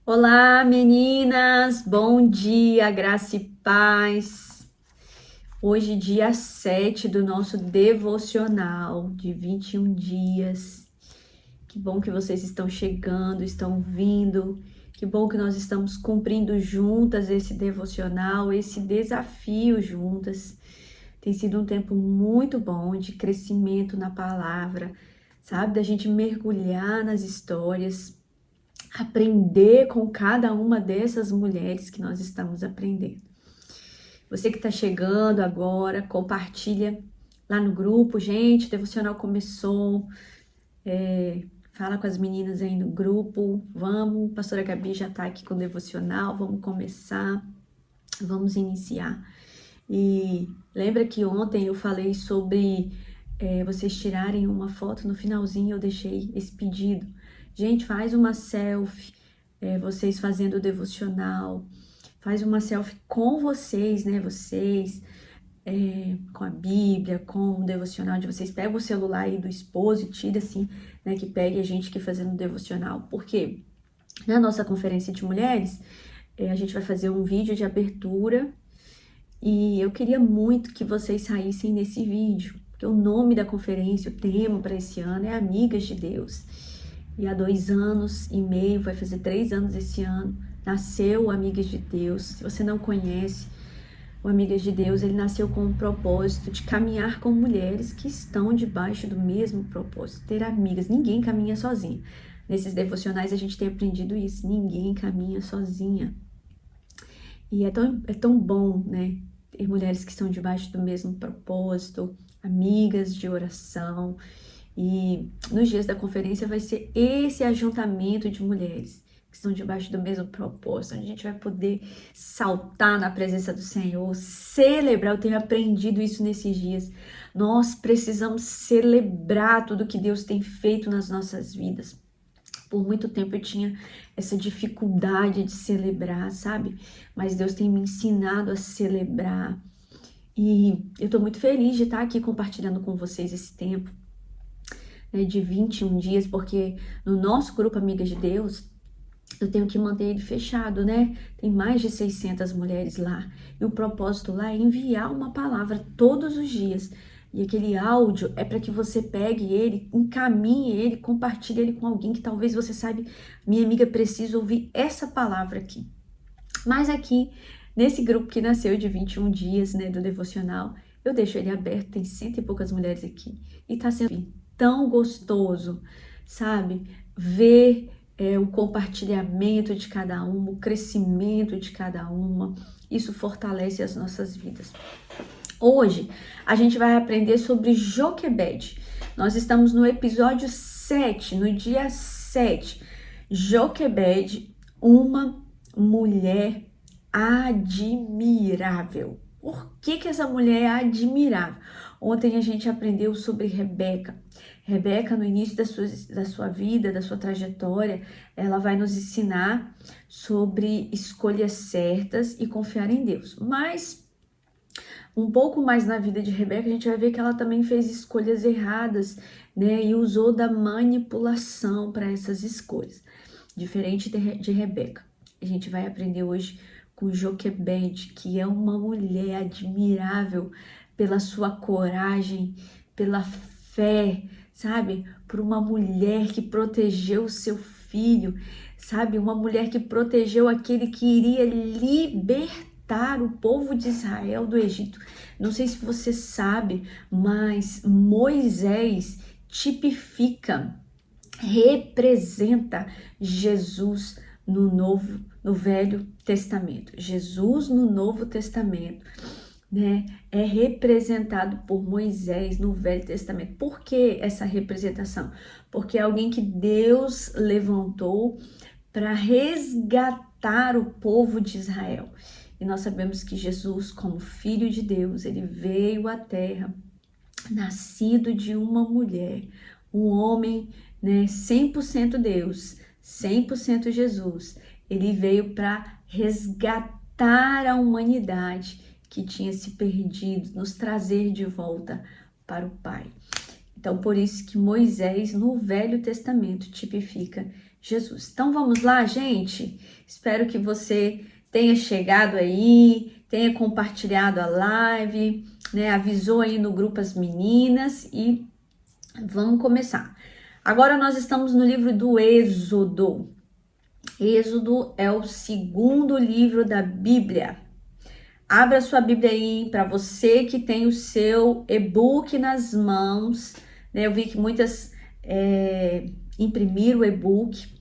Olá, meninas! Bom dia, graça e paz. Hoje, dia 7 do nosso devocional de 21 dias. Que bom que vocês estão chegando, estão vindo. Que bom que nós estamos cumprindo juntas esse devocional, esse desafio juntas. Tem sido um tempo muito bom de crescimento na palavra, sabe? Da gente mergulhar nas histórias, aprender com cada uma dessas mulheres que nós estamos aprendendo. Você que está chegando agora, compartilha lá no grupo, gente, o devocional começou, fala com as meninas aí no grupo, vamos, pastora Gabi já está aqui com o devocional, vamos começar, vamos iniciar. E lembra que ontem eu falei sobre vocês tirarem uma foto, no finalzinho eu deixei esse pedido. Gente, faz uma selfie, vocês fazendo o devocional, faz uma selfie com vocês, né? Vocês, com a Bíblia, com o devocional de vocês. Pega o celular aí do esposo e tira assim, né? Que pegue a gente aqui fazendo o devocional. Porque na nossa conferência de mulheres, a gente vai fazer um vídeo de abertura e eu queria muito que vocês saíssem nesse vídeo, porque o nome da conferência, o tema para esse ano é Amigas de Deus. E há 2 anos e meio, vai fazer 3 anos esse ano, nasceu o Amigas de Deus. Se você não conhece o Amigas de Deus, ele nasceu com o propósito de caminhar com mulheres que estão debaixo do mesmo propósito, ter amigas. Ninguém caminha sozinha. Nesses devocionais a gente tem aprendido isso, ninguém caminha sozinha. E é tão bom, né? Ter mulheres que estão debaixo do mesmo propósito, amigas de oração. E nos dias da conferência vai ser esse ajuntamento de mulheres que estão debaixo do mesmo propósito, onde a gente vai poder saltar na presença do Senhor, celebrar. Eu tenho aprendido isso nesses dias. Nós precisamos celebrar tudo que Deus tem feito nas nossas vidas. Por muito tempo eu tinha essa dificuldade de celebrar, sabe? Mas Deus tem me ensinado a celebrar. E eu tô muito feliz de estar aqui compartilhando com vocês esse tempo, né, de 21 dias, porque no nosso grupo Amigas de Deus, eu tenho que manter ele fechado, né? Tem mais de 600 mulheres lá. E o propósito lá é enviar uma palavra todos os dias. E aquele áudio é para que você pegue ele, encaminhe ele, compartilhe ele com alguém que talvez você saiba, minha amiga precisa ouvir essa palavra aqui. Mas aqui, nesse grupo que nasceu de 21 dias, né, do devocional, eu deixo ele aberto, tem 100 e poucas mulheres aqui. E tá sendo tão gostoso, sabe? Ver o compartilhamento de cada uma, o crescimento de cada uma. Isso fortalece as nossas vidas. Hoje, a gente vai aprender sobre Joquebede. Nós estamos no episódio 7, no dia 7. Joquebede, uma mulher admirável. Por que essa mulher é admirável? Ontem a gente aprendeu sobre Rebeca. Rebeca, no início da sua vida, da sua trajetória, ela vai nos ensinar sobre escolhas certas e confiar em Deus. Mas um pouco mais na vida de Rebeca, a gente vai ver que ela também fez escolhas erradas, né? E usou da manipulação para essas escolhas. Diferente de Rebeca. A gente vai aprender hoje com Joquebede, que é uma mulher admirável pela sua coragem, pela fé, sabe? Por uma mulher que protegeu o seu filho, sabe? Uma mulher que protegeu aquele que iria libertar o povo de Israel do Egito. Não sei se você sabe, mas Moisés tipifica, representa Jesus no Velho Testamento. Jesus no Novo Testamento, né, é representado por Moisés no Velho Testamento. Por que essa representação? Porque é alguém que Deus levantou para resgatar o povo de Israel. E nós sabemos que Jesus, como Filho de Deus, ele veio à Terra, nascido de uma mulher, um homem, né, 100% Deus, 100% Jesus. Ele veio para resgatar a humanidade que tinha se perdido, nos trazer de volta para o Pai. Então, por isso que Moisés, no Velho Testamento, tipifica Jesus. Então vamos lá, gente? Espero que você tenha chegado aí, tenha compartilhado a live, né? Avisou aí no grupo as meninas e vamos começar. Agora nós estamos no livro do Êxodo. Êxodo é o segundo livro da Bíblia. Abra sua Bíblia aí para você que tem o seu e-book nas mãos, né? Eu vi que muitas imprimiram o e-book.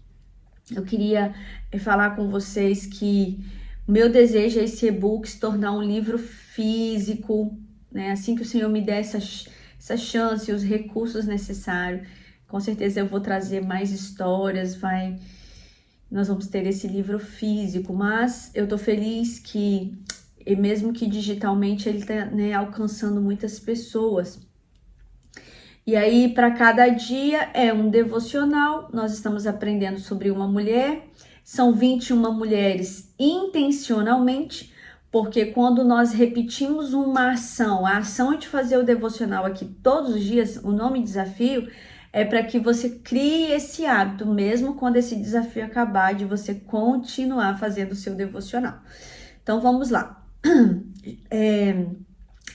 Eu queria falar com vocês que o meu desejo é esse e-book se tornar um livro físico, né? Assim que o Senhor me der essa chance e os recursos necessários, com certeza eu vou trazer mais histórias, nós vamos ter esse livro físico, mas eu tô feliz que, mesmo que digitalmente, ele tá, né, alcançando muitas pessoas. E aí, para cada dia é um devocional, nós estamos aprendendo sobre uma mulher, são 21 mulheres intencionalmente, porque quando nós repetimos uma ação, a ação de fazer o devocional aqui todos os dias, o nome desafio, é para que você crie esse hábito, mesmo quando esse desafio acabar, de você continuar fazendo o seu devocional. Então, vamos lá.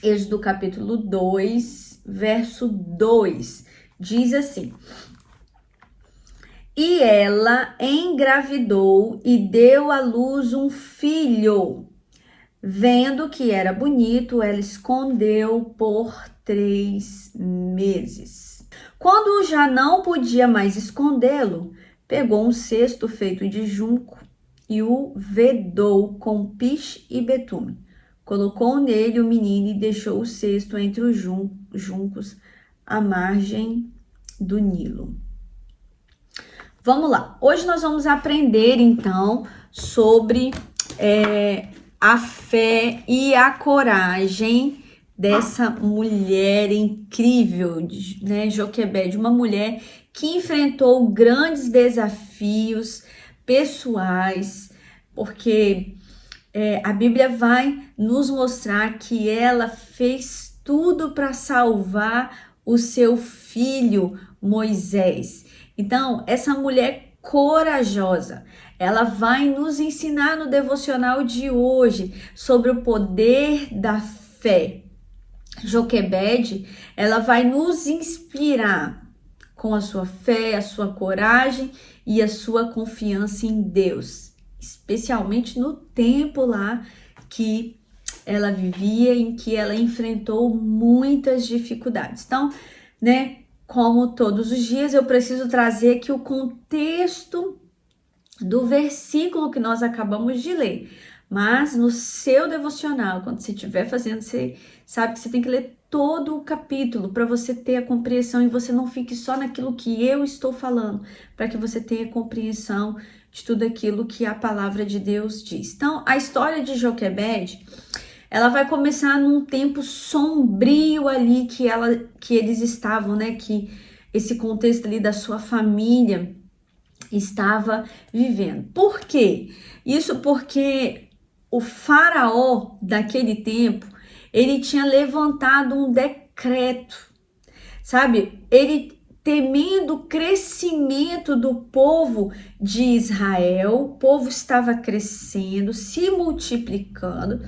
Êxodo capítulo 2, verso 2, diz assim: E ela engravidou e deu à luz um filho. Vendo que era bonito, ela escondeu por 3 meses. Quando já não podia mais escondê-lo, pegou um cesto feito de junco e o vedou com piche e betume. Colocou nele o menino e deixou o cesto entre os juncos à margem do Nilo. Vamos lá. Hoje nós vamos aprender, então, sobre a fé e a coragem dessa mulher incrível, né, Joquebede, uma mulher que enfrentou grandes desafios pessoais, porque a Bíblia vai nos mostrar que ela fez tudo para salvar o seu filho Moisés. Então, essa mulher corajosa, ela vai nos ensinar no devocional de hoje sobre o poder da fé. Joquebede, ela vai nos inspirar com a sua fé, a sua coragem e a sua confiança em Deus, especialmente no tempo lá que ela vivia, em que ela enfrentou muitas dificuldades. Então, né, como todos os dias, eu preciso trazer aqui o contexto do versículo que nós acabamos de ler. Mas no seu devocional, quando você estiver fazendo, você sabe que você tem que ler todo o capítulo para você ter a compreensão e você não fique só naquilo que eu estou falando, para que você tenha compreensão de tudo aquilo que a palavra de Deus diz. Então, a história de Joquebede, ela vai começar num tempo sombrio ali que eles estavam, né? Que esse contexto ali da sua família estava vivendo. Por quê? Isso porque o faraó daquele tempo, ele tinha levantado um decreto, sabe? Ele temendo o crescimento do povo de Israel, o povo estava crescendo, se multiplicando.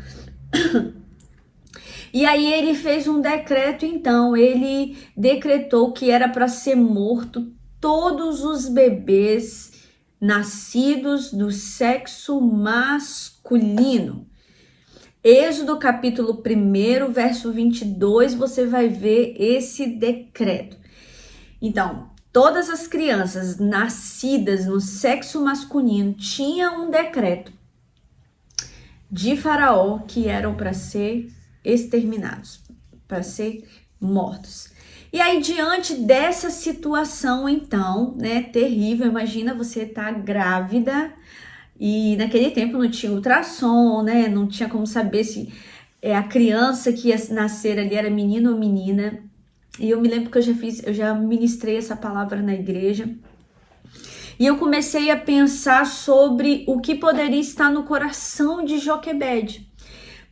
E aí ele fez um decreto, então, ele decretou que era para ser morto todos os bebês nascidos do sexo masculino. Êxodo capítulo 1, verso 22, você vai ver esse decreto. Então, todas as crianças nascidas no sexo masculino tinham um decreto de Faraó que eram para ser exterminados, para ser mortos. E aí, diante dessa situação, então, né, terrível, imagina você estar grávida e naquele tempo não tinha ultrassom, né, não tinha como saber se a criança que ia nascer ali era menino ou menina. E eu me lembro que eu já ministrei essa palavra na igreja. E eu comecei a pensar sobre o que poderia estar no coração de Joquebede.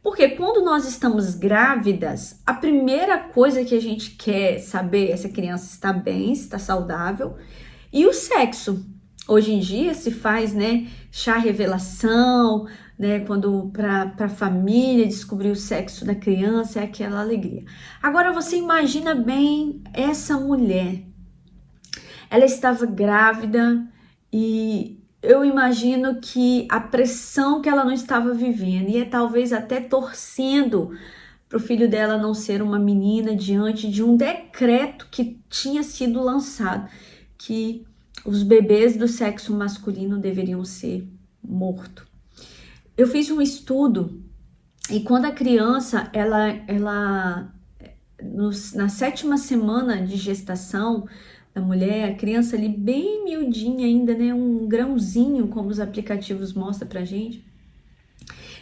Porque quando nós estamos grávidas, a primeira coisa que a gente quer saber é se a criança está bem, se está saudável, e o sexo. Hoje em dia se faz, né, chá revelação, né, quando para a família descobrir o sexo da criança, é aquela alegria. Agora você imagina bem essa mulher. Ela estava grávida e eu imagino que a pressão que ela não estava vivendo e talvez até torcendo para o filho dela não ser uma menina diante de um decreto que tinha sido lançado, que os bebês do sexo masculino deveriam ser mortos. Eu fiz um estudo e quando a criança, na 7ª semana de gestação da mulher, a criança ali bem miudinha ainda, né, um grãozinho, como os aplicativos mostram pra gente,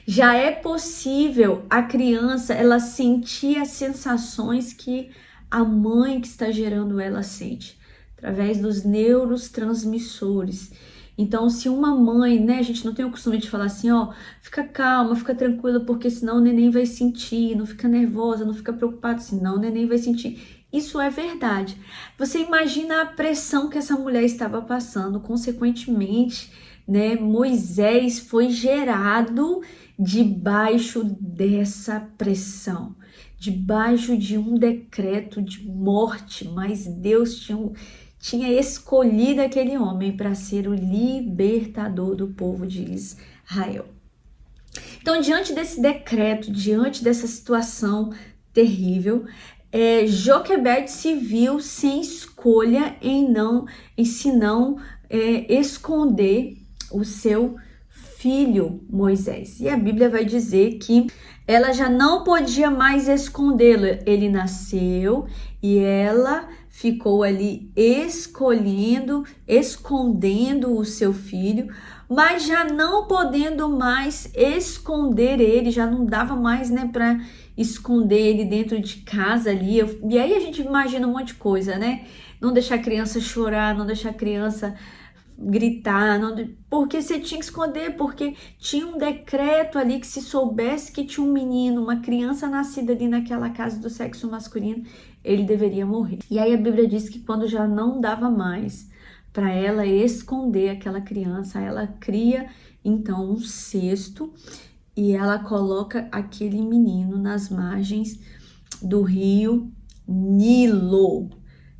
já é possível a criança, ela sentir as sensações que a mãe que está gerando ela sente, através dos neurotransmissores. Então, se uma mãe, né, a gente não tem o costume de falar assim, ó, fica calma, fica tranquila, porque senão o neném vai sentir, não fica nervosa, não fica preocupada, senão o neném vai sentir. Isso é verdade. Você imagina a pressão que essa mulher estava passando, consequentemente, né, Moisés foi gerado debaixo dessa pressão, debaixo de um decreto de morte, mas Deus tinha escolhido aquele homem para ser o libertador do povo de Israel. Então, diante desse decreto, diante dessa situação terrível, Joquebede se viu sem escolha em se não esconder o seu filho Moisés. E a Bíblia vai dizer que ela já não podia mais escondê-lo. Ele nasceu e ela ficou ali escondendo o seu filho, mas já não podendo mais esconder ele, já não dava mais, né, para esconder ele dentro de casa ali. E aí a gente imagina um monte de coisa, né? Não deixar a criança chorar, não deixar a criança gritar, porque você tinha que esconder, porque tinha um decreto ali que se soubesse que tinha um menino, uma criança nascida ali naquela casa do sexo masculino, ele deveria morrer. E aí a Bíblia diz que quando já não dava mais para ela esconder aquela criança, ela cria então um cesto e ela coloca aquele menino nas margens do rio Nilo,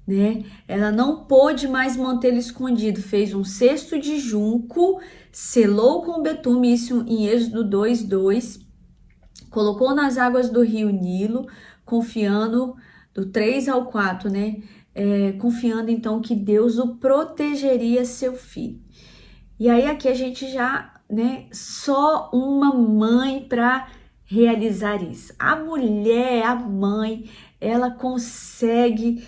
né? Ela não pôde mais mantê-lo escondido, fez um cesto de junco, selou com betume, isso em Êxodo 2:2, colocou nas águas do rio Nilo, confiando, do 3 ao 4, né? Confiando então que Deus o protegeria seu filho. E aí aqui a gente já, né, só uma mãe para realizar isso. A mulher, a mãe, ela consegue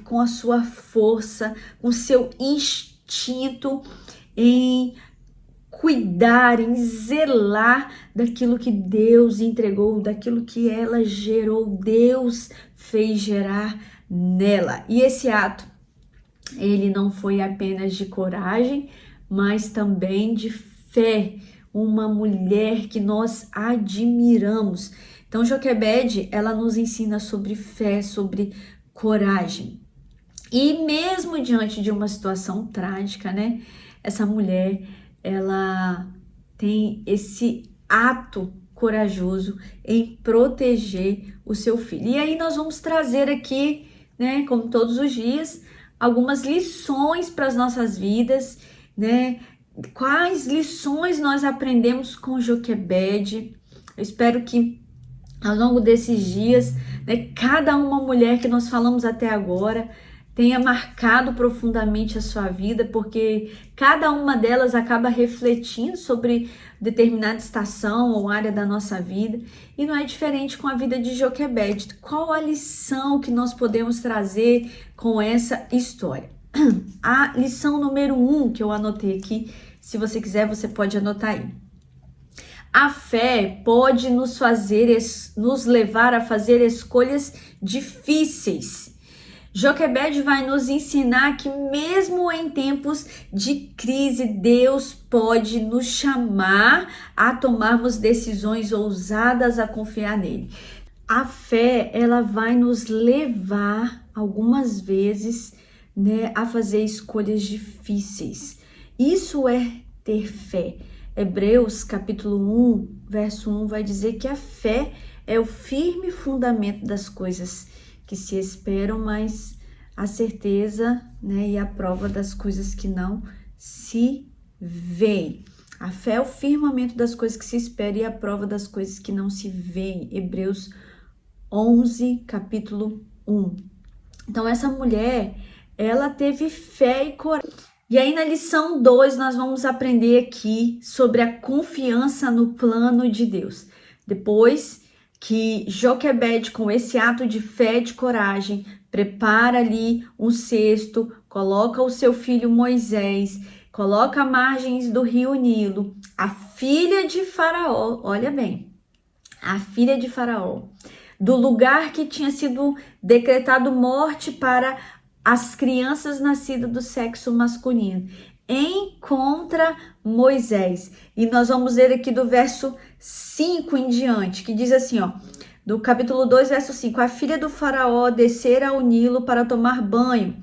com a sua força, com seu instinto em cuidar, em zelar daquilo que Deus entregou, daquilo que ela gerou, Deus fez gerar nela. E esse ato, ele não foi apenas de coragem, mas também de fé, uma mulher que nós admiramos. Então, Joquebede, ela nos ensina sobre fé, sobre coragem. E mesmo diante de uma situação trágica, né? Essa mulher, ela tem esse ato corajoso em proteger o seu filho. E aí nós vamos trazer aqui, né, como todos os dias, algumas lições para as nossas vidas, né? Quais lições nós aprendemos com Joquebede? Eu espero que ao longo desses dias, né, cada uma mulher que nós falamos até agora tenha marcado profundamente a sua vida, porque cada uma delas acaba refletindo sobre determinada estação ou área da nossa vida, e não é diferente com a vida de Joquebede. Qual a lição que nós podemos trazer com essa história? A lição número 1 que eu anotei aqui, se você quiser, você pode anotar aí. A fé pode nos levar a fazer escolhas difíceis. Joquebede vai nos ensinar que mesmo em tempos de crise, Deus pode nos chamar a tomarmos decisões ousadas, a confiar nele. A fé, ela vai nos levar algumas vezes, né, a fazer escolhas difíceis. Isso é ter fé. Hebreus capítulo 1, verso 1 vai dizer que a fé é o firme fundamento das coisas que se esperam, mas a certeza, né, e a prova das coisas que não se veem. A fé é o firmamento das coisas que se esperam e a prova das coisas que não se veem. Hebreus 11, capítulo 1. Então, essa mulher, ela teve fé e coragem. E aí, na lição 2, nós vamos aprender aqui sobre a confiança no plano de Deus. Depois que Joquebede, com esse ato de fé e de coragem, prepara ali um cesto, coloca o seu filho Moisés, coloca à margens do rio Nilo, a filha de Faraó, olha bem, a filha de Faraó, do lugar que tinha sido decretado morte para as crianças nascidas do sexo masculino, encontra Moisés. E nós vamos ler aqui do verso 5 em diante, que diz assim, ó, do capítulo 2, verso 5, a filha do faraó descera ao Nilo para tomar banho.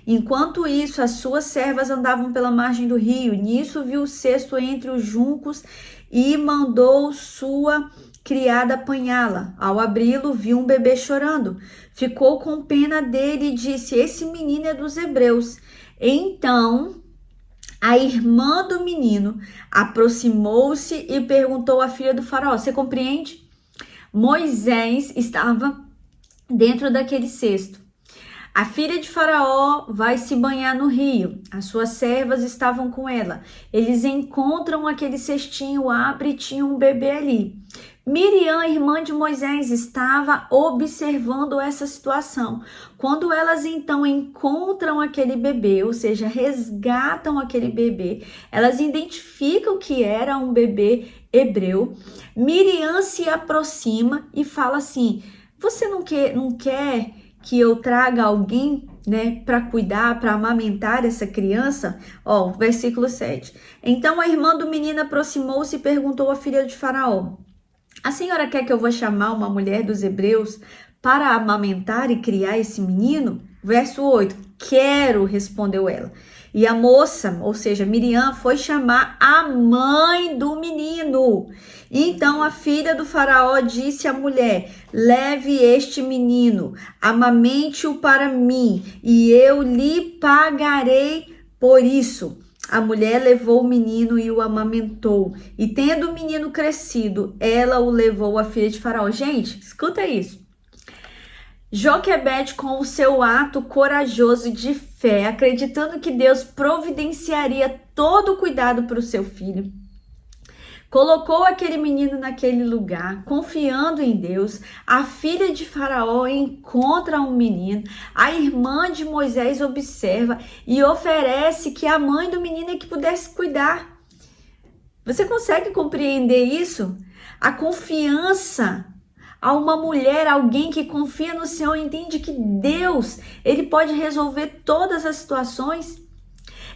Enquanto isso, as suas servas andavam pela margem do rio. Nisso viu o cesto entre os juncos e mandou sua criada apanhá-la. Ao abri-lo, viu um bebê chorando. Ficou com pena dele e disse, esse menino é dos hebreus. Então, a irmã do menino aproximou-se e perguntou à filha do faraó, você compreende? Moisés estava dentro daquele cesto. A filha de Faraó vai se banhar no rio. As suas servas estavam com ela. Eles encontram aquele cestinho, abre e tinha um bebê ali. Miriam, irmã de Moisés, estava observando essa situação. Quando elas então encontram aquele bebê, ou seja, resgatam aquele bebê, elas identificam que era um bebê hebreu. Miriam se aproxima e fala assim, você não quer que eu traga alguém, né, para cuidar, para amamentar essa criança? Ó, versículo 7. Então a irmã do menino aproximou-se e perguntou à filha de Faraó, a senhora quer que eu vou chamar uma mulher dos hebreus para amamentar e criar esse menino? Verso 8, quero, respondeu ela. E a moça, ou seja, Miriam, foi chamar a mãe do menino. Então a filha do faraó disse à mulher, leve este menino, amamente-o para mim, e eu lhe pagarei por isso. A mulher levou o menino e o amamentou. E tendo o menino crescido, ela o levou à filha de Faraó. Gente, escuta isso. Joquebede, com o seu ato corajoso de fé, acreditando que Deus providenciaria todo o cuidado para o seu filho, colocou aquele menino naquele lugar, confiando em Deus. A filha de Faraó encontra um menino, a irmã de Moisés observa e oferece que a mãe do menino é que pudesse cuidar. Você consegue compreender isso? A confiança a uma mulher, alguém que confia no Senhor, entende que Deus, Ele pode resolver todas as situações.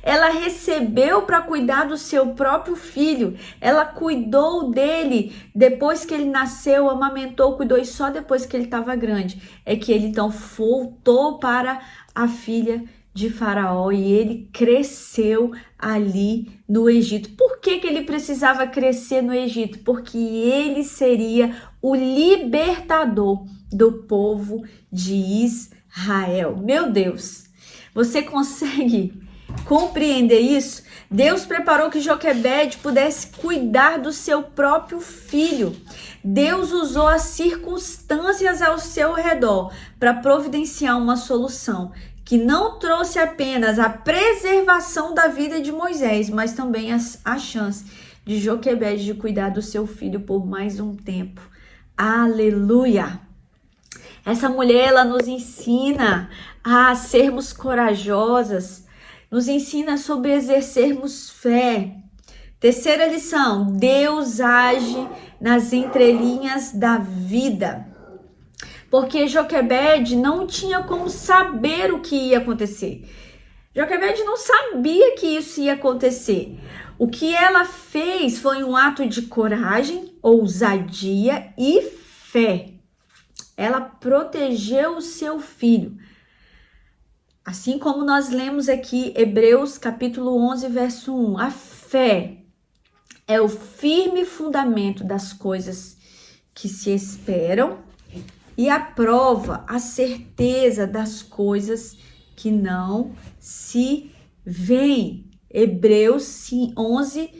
Ela recebeu para cuidar do seu próprio filho. Ela cuidou dele depois que ele nasceu, amamentou, cuidou, e só depois que ele estava grande é que ele então voltou para a filha de Faraó e ele cresceu ali no Egito. Por que ele precisava crescer no Egito? Porque ele seria o libertador do povo de Israel. Meu Deus, você consegue compreender isso? Deus preparou que Joquebede pudesse cuidar do seu próprio filho. Deus usou as circunstâncias ao seu redor para providenciar uma solução que não trouxe apenas a preservação da vida de Moisés, mas também a chance de Joquebede de cuidar do seu filho por mais um tempo. Aleluia! Essa mulher, ela nos ensina a sermos corajosas, nos ensina sobre exercermos fé. Terceira lição, Deus age nas entrelinhas da vida. Porque Joquebede não tinha como saber o que ia acontecer. Joquebede não sabia que isso ia acontecer. O que ela fez foi um ato de coragem, ousadia e fé. Ela protegeu o seu filho. Assim como nós lemos aqui Hebreus capítulo 11, verso 1, a fé é o firme fundamento das coisas que se esperam e a prova, a certeza das coisas que não se veem. Hebreus 11,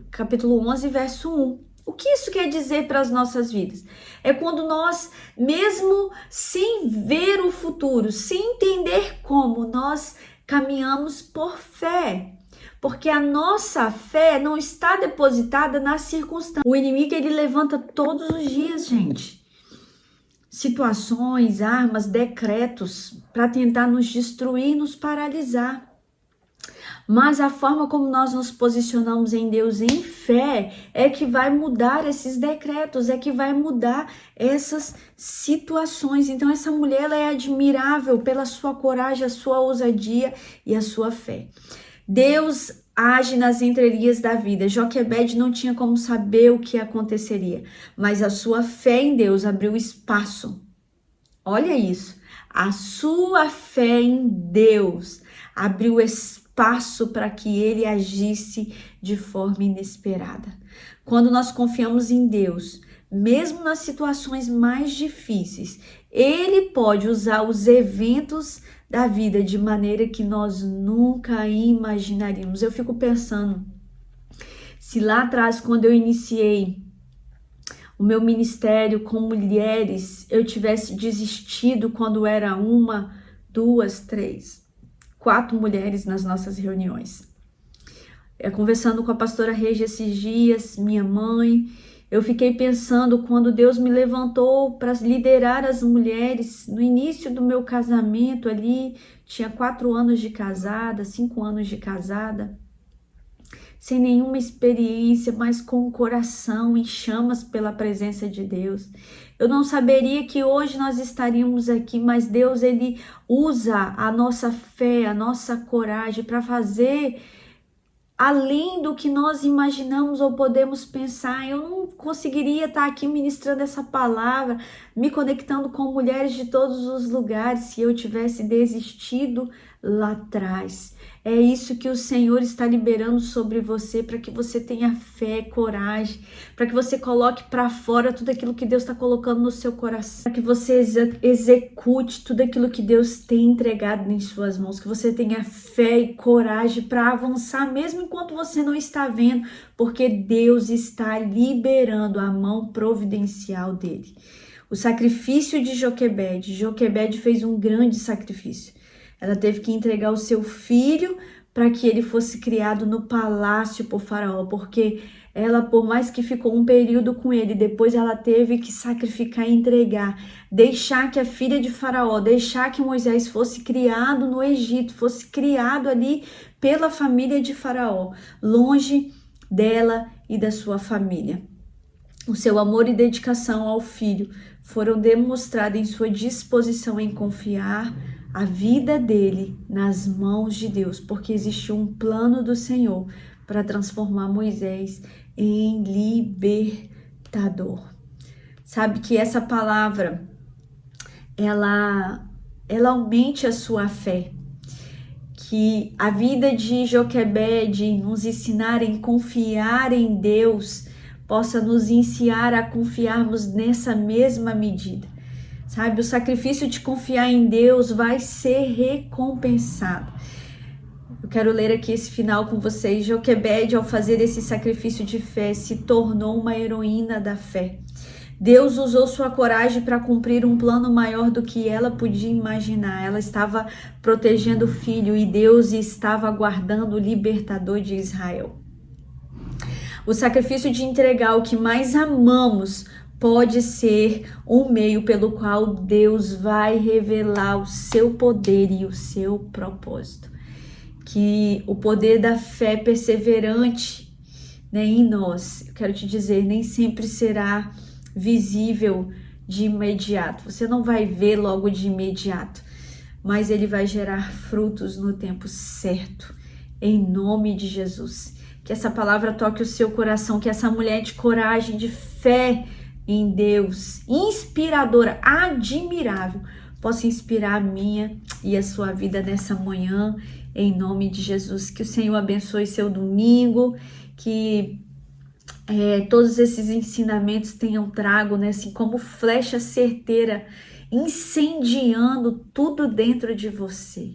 capítulo 11, verso 1. O que isso quer dizer para as nossas vidas? É quando nós, mesmo sem ver o futuro, sem entender como, nós caminhamos por fé. Porque a nossa fé não está depositada nas circunstâncias. O inimigo, ele levanta todos os dias, gente, situações, armas, decretos para tentar nos destruir, nos paralisar. Mas a forma como nós nos posicionamos em Deus em fé é que vai mudar esses decretos, é que vai mudar essas situações. Então essa mulher, ela é admirável pela sua coragem, a sua ousadia e a sua fé. Deus age nas entrelinhas da vida. Joquebede não tinha como saber o que aconteceria, mas a sua fé em Deus abriu espaço. Olha isso, a sua fé em Deus abriu espaço para que ele agisse de forma inesperada. Quando nós confiamos em Deus, mesmo nas situações mais difíceis, ele pode usar os eventos da vida de maneira que nós nunca imaginaríamos. Eu fico pensando, se lá atrás, quando eu iniciei o meu ministério com mulheres, eu tivesse desistido quando era 1, 2, 3, 4 mulheres nas nossas reuniões. Conversando com a pastora Regia esses dias, minha mãe, eu fiquei pensando quando Deus me levantou para liderar as mulheres no início do meu casamento ali, tinha 4 anos de casada, 5 anos de casada, sem nenhuma experiência, mas com o coração em chamas pela presença de Deus. Eu não saberia que hoje nós estaríamos aqui, mas Deus, ele usa a nossa fé, a nossa coragem para fazer além do que nós imaginamos ou podemos pensar. Eu não conseguiria estar aqui ministrando essa palavra, me conectando com mulheres de todos os lugares, se eu tivesse desistido lá atrás. É isso que o Senhor está liberando sobre você, para que você tenha fé, coragem, para que você coloque para fora tudo aquilo que Deus está colocando no seu coração, para que você execute tudo aquilo que Deus tem entregado em suas mãos, que você tenha fé e coragem para avançar, mesmo enquanto você não está vendo, porque Deus está liberando a mão providencial dele. O sacrifício de Joquebede fez um grande sacrifício. Ela teve que entregar o seu filho para que ele fosse criado no palácio por Faraó, porque ela, por mais que ficou um período com ele, depois ela teve que sacrificar e entregar, deixar que a filha de Faraó, deixar que Moisés fosse criado no Egito, fosse criado ali pela família de Faraó, longe dela e da sua família. O seu amor e dedicação ao filho foram demonstrados em sua disposição em confiar a vida dele nas mãos de Deus, porque existiu um plano do Senhor para transformar Moisés em libertador. Sabe que essa palavra, ela aumente a sua fé, que a vida de Joquebede nos ensinar em confiar em Deus, possa nos ensinar a confiarmos nessa mesma medida. Sabe, o sacrifício de confiar em Deus vai ser recompensado. Eu quero ler aqui esse final com vocês. Joquebede, ao fazer esse sacrifício de fé, se tornou uma heroína da fé. Deus usou sua coragem para cumprir um plano maior do que ela podia imaginar. Ela estava protegendo o filho e Deus estava guardando o libertador de Israel. O sacrifício de entregar o que mais amamos pode ser um meio pelo qual Deus vai revelar o seu poder e o seu propósito. Que o poder da fé perseverante, né, em nós, eu quero te dizer, nem sempre será visível de imediato. Você não vai ver logo de imediato, mas ele vai gerar frutos no tempo certo, em nome de Jesus. Que essa palavra toque o seu coração, que essa mulher de coragem, de fé em Deus, inspiradora, admirável, possa inspirar a minha e a sua vida nessa manhã, em nome de Jesus. Que o Senhor abençoe seu domingo, que todos esses ensinamentos tenham trago, né, assim como flecha certeira, incendiando tudo dentro de você.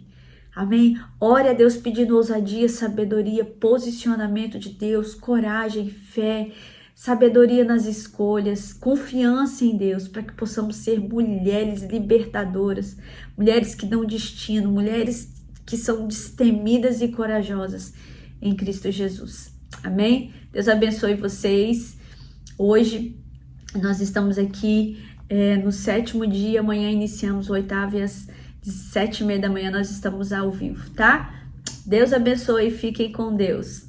Amém? Ore a Deus pedindo ousadia, sabedoria, posicionamento de Deus, coragem, fé, sabedoria nas escolhas, confiança em Deus, para que possamos ser mulheres libertadoras, mulheres que dão destino, mulheres que são destemidas e corajosas em Cristo Jesus. Amém? Deus abençoe vocês. Hoje nós estamos aqui no 7º dia, amanhã iniciamos o 8º e às 7h30 da manhã nós estamos ao vivo, tá? Deus abençoe e fiquem com Deus.